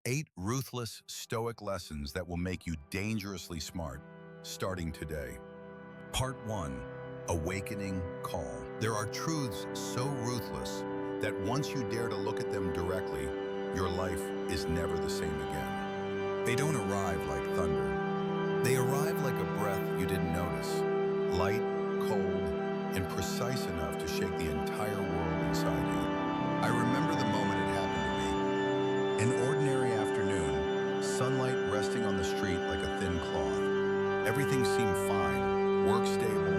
8 ruthless Stoic lessons that will make you dangerously smart, starting today. Part 1. Awakening Call. There are truths so ruthless that once you dare to look at them directly, your life is never the same again. They don't arrive like thunder. They arrive like a breath you didn't notice, light, cold, and precise enough to shake the entire world inside you. I remember the moment it happened to me. An ordinary afternoon, sunlight resting on the street like a thin cloth. Everything seemed fine, work stable,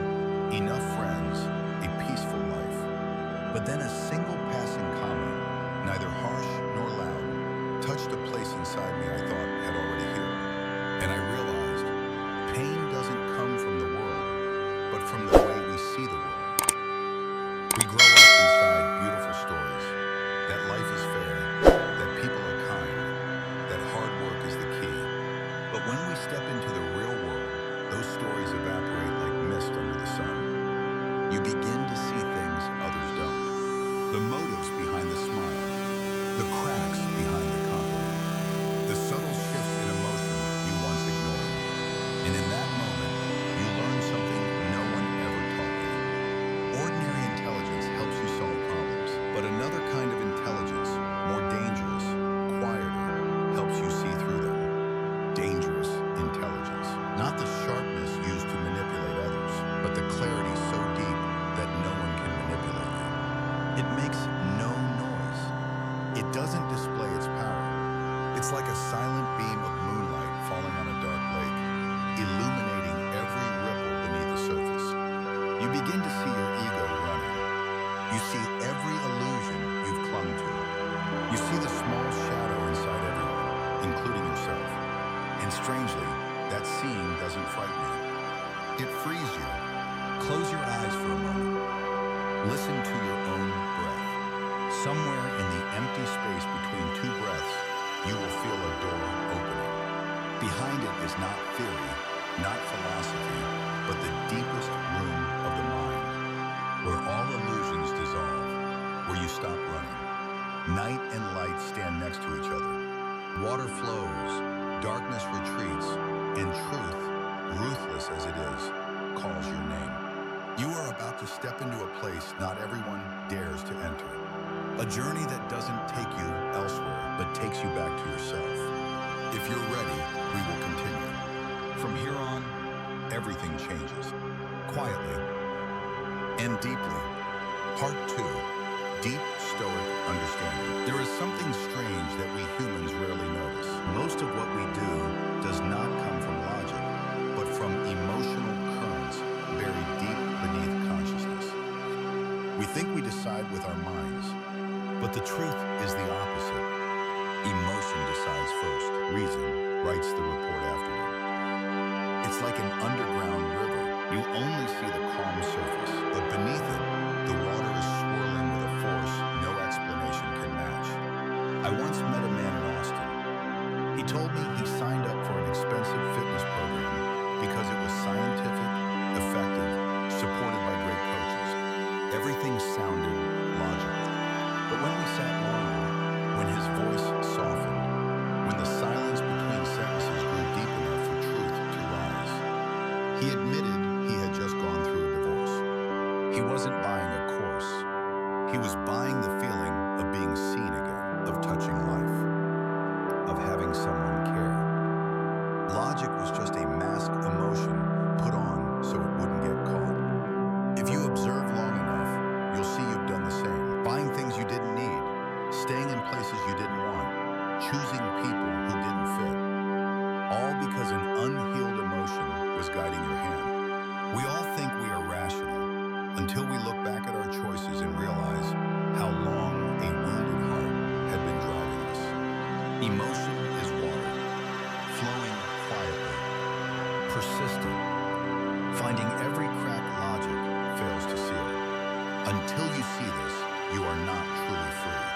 enough friends, a peaceful life. But then a single passing comment, neither harsh nor loud, touched a place inside me I thought had already healed. And I realized, pain doesn't come from the world, but from the way we see the world. We grow up inside beautiful stories, that life is fair, that people are kind, that hard work is the key. But when we step into the real world, those stories evaporate like mist under the sun. You begin to see things others don't. The motives behind the smile, the cracks behind the compliment, the subtle shifts in emotion you once ignored. And in that moment, you learn something no one ever taught you. Ordinary intelligence helps you solve problems, but another kind of intelligence, more dangerous, quieter, helps you see through them. Dangerous intelligence. Not the sharpness used to manipulate others, but the clarity so deep that no one can manipulate you. It makes no noise. It doesn't display its power. It's like a silent beam of moonlight falling on a dark lake, illuminating every ripple beneath the surface. You begin to see your ego running. You see every illusion you've clung to. You see the small shadow inside everyone, including yourself. And strangely, that seeing doesn't frighten you. It frees you. Close your eyes for a moment. Listen to your own breath. Somewhere in the empty space between two breaths, you will feel a door opening. Behind it is not theory, not philosophy, but the deepest room of the mind, where all illusions dissolve, where you stop running. Night and light stand next to each other. Water flows, darkness retreats, and truth, ruthless as it is, calls your name. You are about to step into a place not everyone dares to enter. A journey that doesn't take you elsewhere, but takes you back to yourself. If you're ready, we will continue. From here on, everything changes. Quietly and deeply. Part 2. Deep Stoic Understanding. There is something strange that we humans rarely notice. Most of what we do does not come from logic, but from emotional currents buried deep beneath consciousness. We think we decide with our minds, but the truth is the opposite. Emotion decides first. Reason writes the report afterward. It's like an underground river. You only see the calm surface, but beneath it, the water is swirling with a force no explanation can match. I once met a man in Austin. He told me he signed up for an expensive fitness program because it was scientific, effective, supported by great coaches. Everything sounded logical. But when we sat longer, when his voice softened, when the silence between sentences grew deep enough for truth to rise, he admitted he had just gone through a divorce. He wasn't buying a course. He was buying the feeling of being seen again, of touching life, of having someone care. Logic was just a masked emotion put on so it wouldn't get caught. If you observe long enough, you'll see you've done the same. Buying things you didn't need, staying in places you didn't want, choosing people who didn't fit. All because an unhealed emotion was guiding your hand. We all think we are rational until we look back at our choices and realize how long a wounded heart had been driving us. Emotion is water, flowing quietly, persistent, finding every crack logic fails to seal. Until you see this, you are not truly free.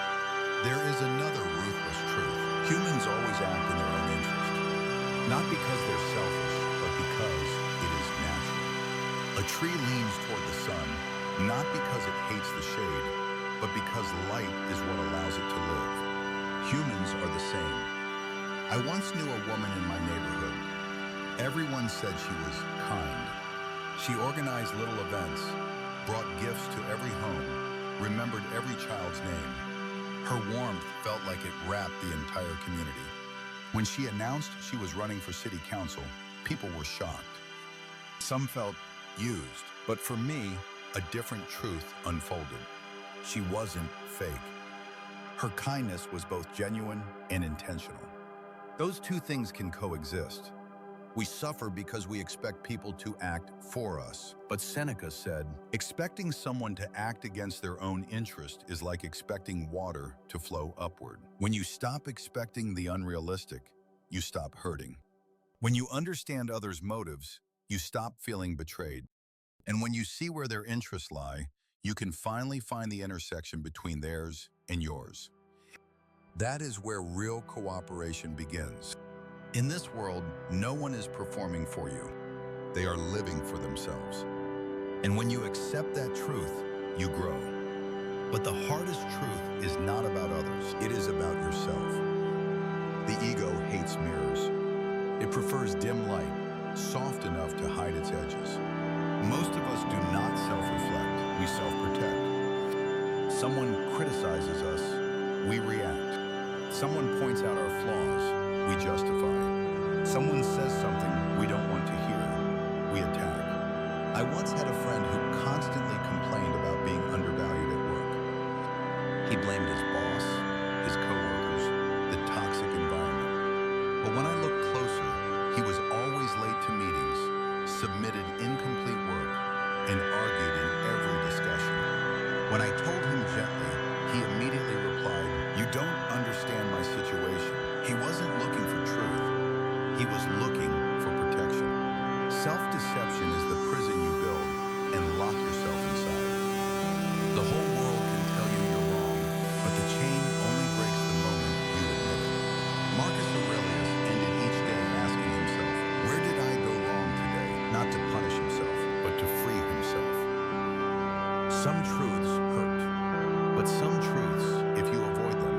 There is another ruthless truth. Humans always act in their own interest. Not because they're selfish, but because it is natural. A tree leans toward the sun, not because it hates the shade, but because light is what allows it to live. Humans are the same. I once knew a woman in my neighborhood. Everyone said she was kind. She organized little events, brought gifts to every home, remembered every child's name. Her warmth felt like it wrapped the entire community. When she announced she was running for city council, people were shocked. Some felt used, but for me, a different truth unfolded. She wasn't fake. Her kindness was both genuine and intentional. Those two things can coexist. We suffer because we expect people to act for us. But Seneca said, expecting someone to act against their own interest is like expecting water to flow upward. When you stop expecting the unrealistic, you stop hurting. When you understand others' motives, you stop feeling betrayed. And when you see where their interests lie, you can finally find the intersection between theirs and yours. That is where real cooperation begins. In this world, no one is performing for you. They are living for themselves. And when you accept that truth, you grow. But the hardest truth is not about others. It is about yourself. The ego hates mirrors. It prefers dim light, soft enough to hide its edges. Most of us do not self-reflect. We self-protect. Someone criticizes us, we react. Someone points out our flaws, we justify. Someone says something we don't want to hear, we attack. I once had a friend who constantly complained about being undervalued at work. He blamed his boss, his coworkers, the toxic environment. But when I looked closer, he was always late to meetings, submitted incomplete work, and argued in every discussion. When I told him gently, he immediately replied, "You don't understand my situation." He wasn't looking for truth. He was looking for protection. Self-deception is the prison you build and lock yourself inside. The whole world can tell you you're wrong, but the chain only breaks the moment you admit it. Marcus Aurelius ended each day asking himself, where did I go wrong today? Not to punish himself, but to free himself. Some truths hurt, but some truths, if you avoid them,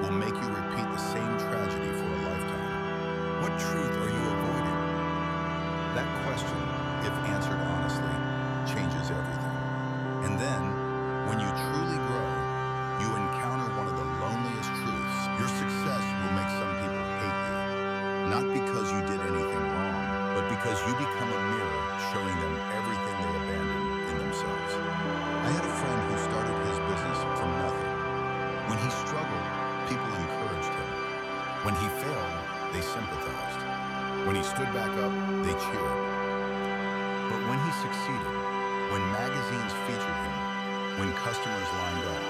will make you repeat the same tragedy for a lifetime. What truth are you avoiding? That question, if answered honestly, changes everything. And then, when you truly grow, you encounter one of the loneliest truths. Your success will make some people hate you. Not because you did anything wrong, but because you become a mirror showing them everything they abandoned in themselves. I had a friend who started his business from nothing. When he struggled, people encouraged him. When he failed, they sympathized. When he stood back up, they cheered. But when he succeeded, when magazines featured him, when customers lined up,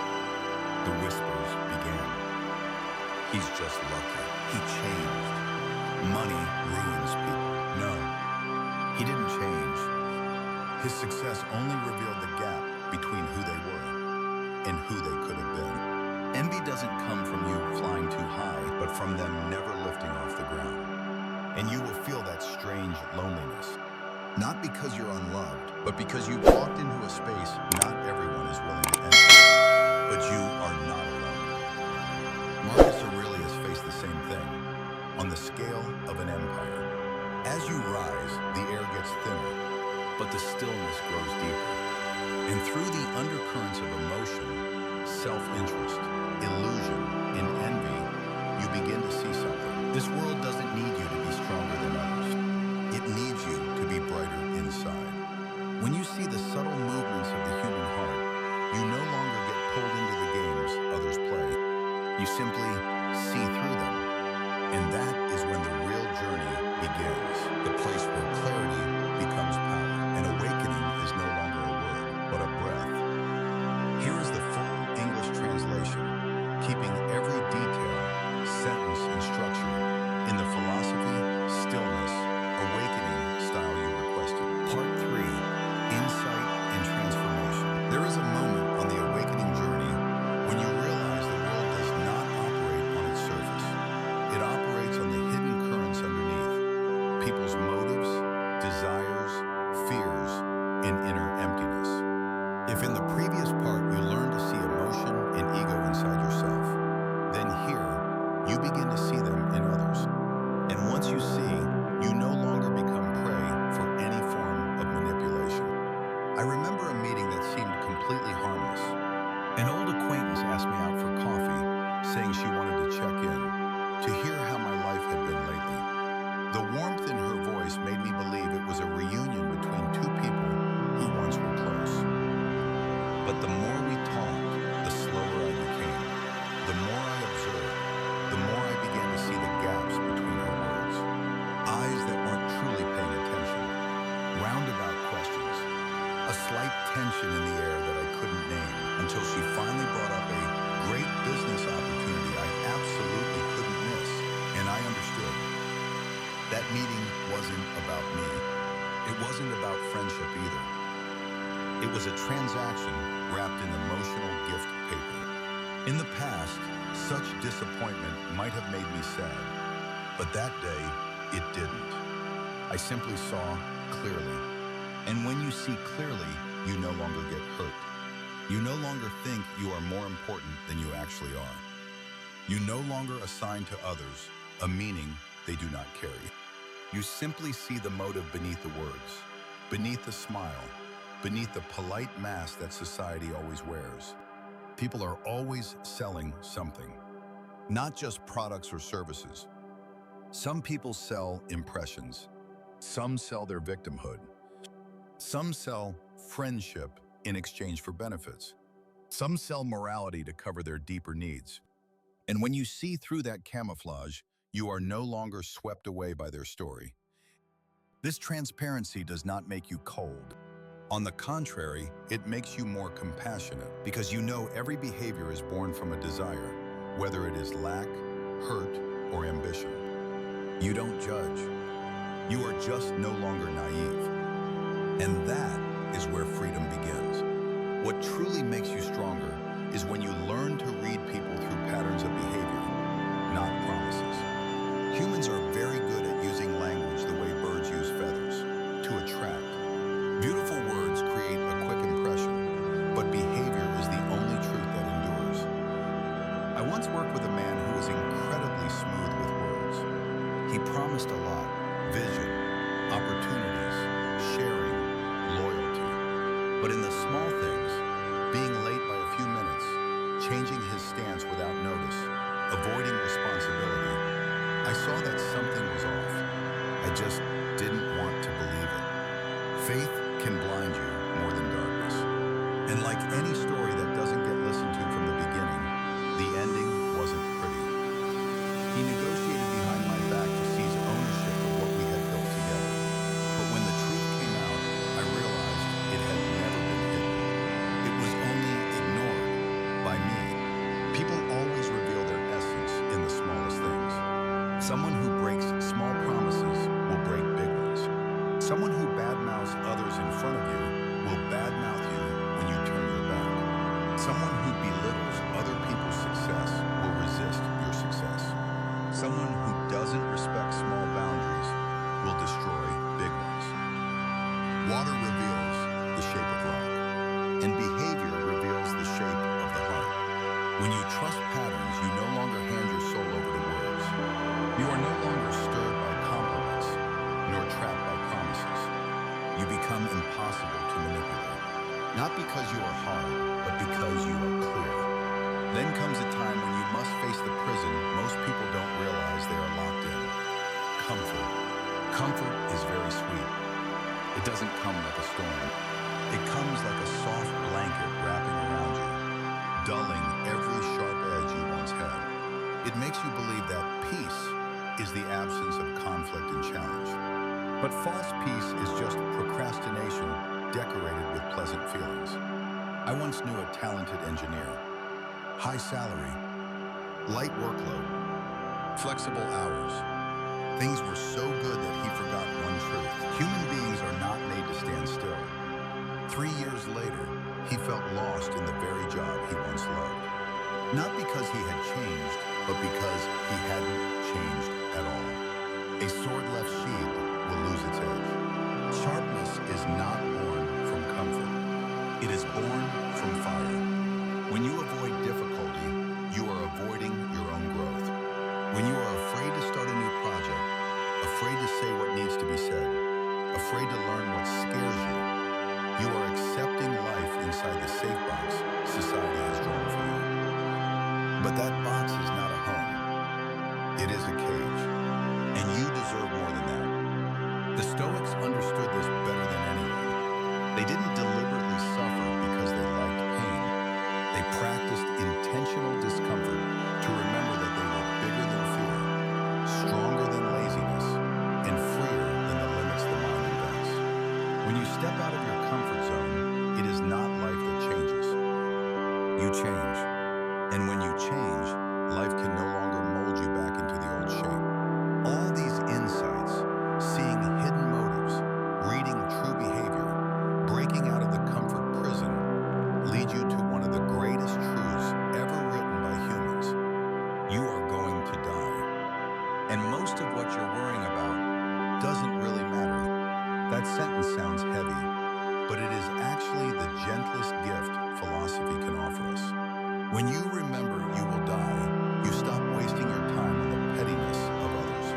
the whispers began. He's just lucky. He changed. Money ruins people. No, he didn't change. His success only revealed the gap between who they were and who they could have been. Envy doesn't come from you flying too high, but from them never lifting off the ground. And you will feel that strange loneliness. Not because you're unloved, but because you've walked into a space not everyone is willing to enter. But you are not alone. Marcus Aurelius faced the same thing, on the scale of an empire. As you rise, the air gets thinner, but the stillness grows deeper. And through the undercurrents of emotion, self-interest, illusion, and envy, you begin to see something. This world doesn't need you to be stronger than others. It needs you to be brighter inside. When you see the subtle movements of the human heart, you no longer get pulled into the games others play. You simply see through them. And that is when the real journey begins, the place where clarity becomes power. An awakening is no longer a word, but a breath. Here is the full English translation, keeping every detail, sentence, and structure That meeting wasn't about me. It wasn't about friendship either. It was a transaction wrapped in emotional gift paper. In the past, such disappointment might have made me sad, but that day, it didn't. I simply saw clearly. And when you see clearly, you no longer get hurt. You no longer think you are more important than you actually are. You no longer assign to others a meaning they do not carry. You simply see the motive beneath the words, beneath the smile, beneath the polite mask that society always wears. People are always selling something, not just products or services. Some people sell impressions. Some sell their victimhood. Some sell friendship in exchange for benefits. Some sell morality to cover their deeper needs. And when you see through that camouflage, you are no longer swept away by their story. This transparency does not make you cold. On the contrary, it makes you more compassionate because you know every behavior is born from a desire, whether it is lack, hurt, or ambition. You don't judge. You are just no longer naive. And that is where freedom begins. What truly makes you stronger is when you learn to read people through patterns of behavior, not promises. Humans are very good at using language the way birds use feathers, to attract. Beautiful words create a quick impression, but behavior is the only truth that endures. I once worked with a man who was incredibly smooth with words. He promised a lot: vision, opportunities, sharing, loyalty. But in the small things, being late by a few minutes, changing his stance without notice, avoiding responsibility, I saw that something was off. I just didn't want to believe it. Faith can blind you more than darkness. And like any story that doesn't get listened to from the beginning, the ending wasn't pretty. He negotiated behind my back to seize ownership of what we had built together. But when the truth came out, I realized it had never been hidden. It was only ignored by me. People always reveal their essence in the smallest things. Someone who breaks small promises will break big ones. Someone who badmouths others in front of you will badmouth you when you turn your back. Someone who belittles other people's success will resist your success. Someone who doesn't respect small boundaries will destroy big ones. Water reveals the shape of rock, and behavior reveals the shape of the heart. When you trust patterns, you no longer hand your soul over to words. You are no longer stirred by compliments, nor trapped by promises. You become impossible to manipulate. Not because you are hard, but because you are clear. Then comes a time when you must face the prison most people don't realize they are locked in. Comfort. Comfort is very sweet. It doesn't come like a storm. It comes like a soft blanket wrapping around you, dulling every sharp edge you once had. It makes you believe that peace is the absence of conflict and challenge. But false peace is just procrastination decorated with pleasant feelings. I once knew a talented engineer. High salary, light workload, flexible hours. Things were so good that he forgot one truth. Human beings are not made to stand still. 3 years later, he felt lost in the very job he once loved. Not because he had changed, but because he hadn't changed at all. A sword left sheathed will lose its edge. Sharpness is not born from comfort. It is born from fire. When you avoid difficulty, you are avoiding your own growth. When you are afraid to start a new project, afraid to say what needs to be said, afraid to learn what scares you, you are accepting life inside the safe box society has drawn for you. But that box is not a home. It is a cage. And you deserve more than that. The Stoics understood this better than anyone. They didn't deliberately suffer because they liked pain. They practiced intentional discomfort to remember that they were bigger than fear, stronger than laziness, and freer than the limits the mind invents. When you step out of your comfort zone, it is not life that changes. You change. And when you change, life can no longer mold you back into the old shape. All these insights most of what you're worrying about doesn't really matter. That sentence sounds heavy, but it is actually the gentlest gift philosophy can offer us. When you remember you will die, you stop wasting your time on the pettiness of others.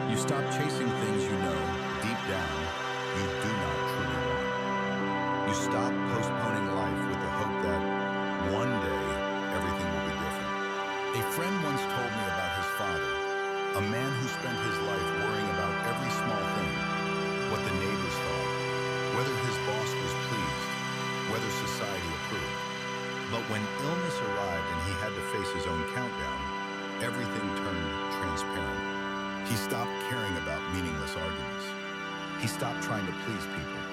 You stop chasing things you know, deep down, you do not truly want. You stop postponing life with the hope that one day everything will be different. A friend once told me about his father, a man who spent his life worrying about every small thing, what the neighbors thought, whether his boss was pleased, whether society approved. But when illness arrived and he had to face his own countdown, everything turned transparent. He stopped caring about meaningless arguments. He stopped trying to please people.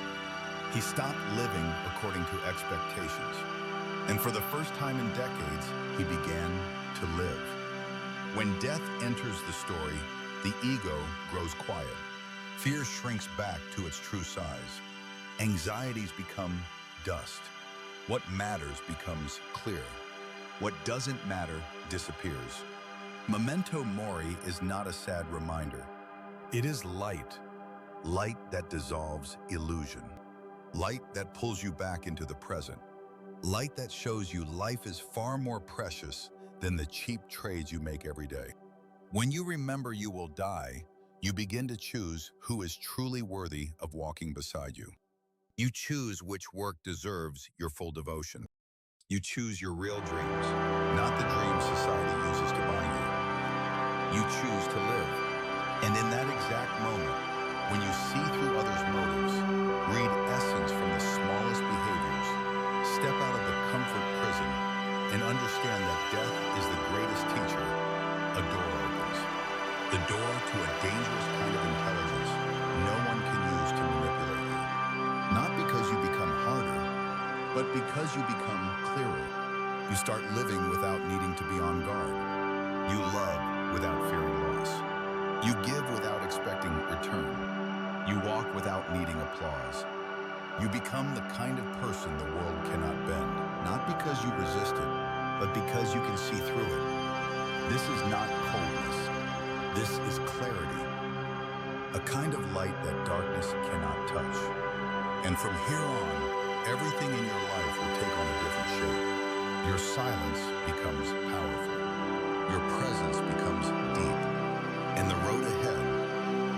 He stopped living according to expectations. And for the first time in decades, he began to live. When death enters the story, the ego grows quiet. Fear shrinks back to its true size. Anxieties become dust. What matters becomes clear. What doesn't matter disappears. Memento mori is not a sad reminder. It is light. Light that dissolves illusion. Light that pulls you back into the present. Light that shows you life is far more precious than the cheap trades you make every day. When you remember you will die, you begin to choose who is truly worthy of walking beside you. You choose which work deserves your full devotion. You choose your real dreams, not the dreams society uses to bind you. You choose to live. And in that exact moment, when you see through others' motives, read essence from the smallest behaviors, step out of the comfort prison, and understand that death is the greatest teacher, a door opens. The door to a dangerous kind of intelligence no one can use to manipulate you. Not because you become harder, but because you become clearer. You start living without needing to be on guard. You love without fearing loss. You give without expecting return. You walk without needing applause. You become the kind of person the world cannot bend, not because you resist it, but because you can see through it. This is not coldness. This is clarity. A kind of light that darkness cannot touch. And from here on, everything in your life will take on a different shape. Your silence becomes powerful. Your presence becomes deep. And the road ahead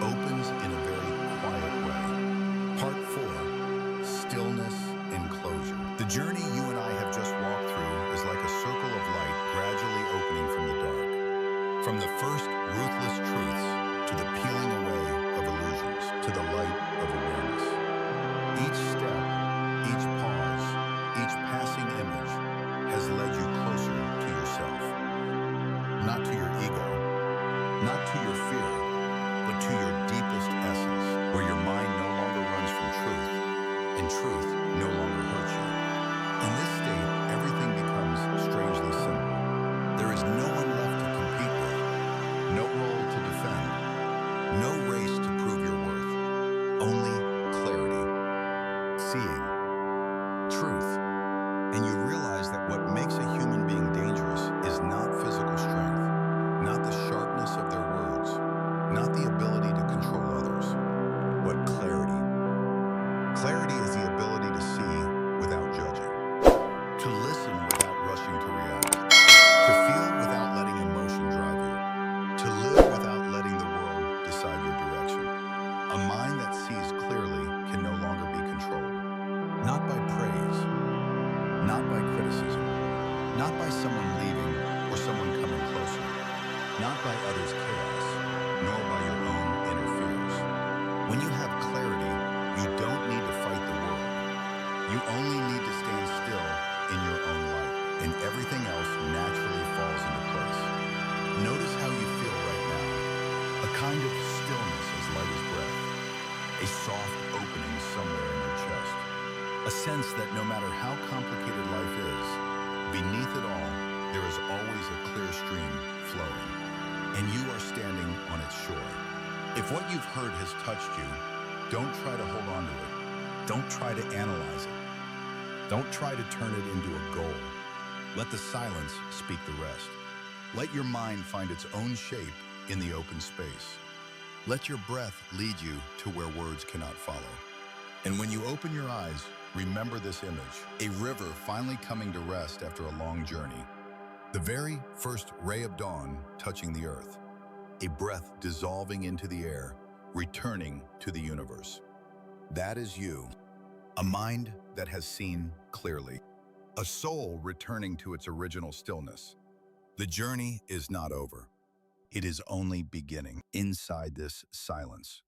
opens in a very quiet way. Part 4, Stillness and Closure. The journey you and I have just walked through is like a circle of light gradually opening from the dark. From the first ruthless truths to the peeling away of illusions to the light of awareness. Each step, each pause, each passing image has led you closer to yourself. Not to your ego, not to your fear, but to your deepest essence, where your mind no longer runs from truth, and truth no longer hurts you. In this state, everything becomes strangely simple. There is no one left to compete with, no role to defend, no race to prove your worth, only clarity, seeing, truth. And you realize that what makes a human being dangerous is not physical strength, not the sharpness of their words, not the ability to control others, but clarity. Clarity is the ability to see without judging, to listen without rushing to react, to feel without letting emotion drive you, to live without letting the world decide your direction. A mind that sees clearly can no longer be controlled, not by praise, not by criticism, not by someone leaving or someone coming closer, not by others' chaos, nor by your own inner fears. When you have clarity, you don't need to fight the world. You only need to stand still in your own light, and everything else naturally falls into place. Notice how you feel right now. A kind of stillness as light as breath. A soft opening somewhere in your chest. A sense that no matter how complicated life is, beneath it all, there is always a clear stream flowing, and you are standing on its shore. If what you've heard has touched you, don't try to hold on to it. Don't try to analyze it. Don't try to turn it into a goal. Let the silence speak the rest. Let your mind find its own shape in the open space. Let your breath lead you to where words cannot follow. And when you open your eyes, remember this image, a river finally coming to rest after a long journey. The very first ray of dawn touching the earth, a breath dissolving into the air, returning to the universe. That is you, a mind that has seen clearly, a soul returning to its original stillness. The journey is not over. It is only beginning. Inside this silence,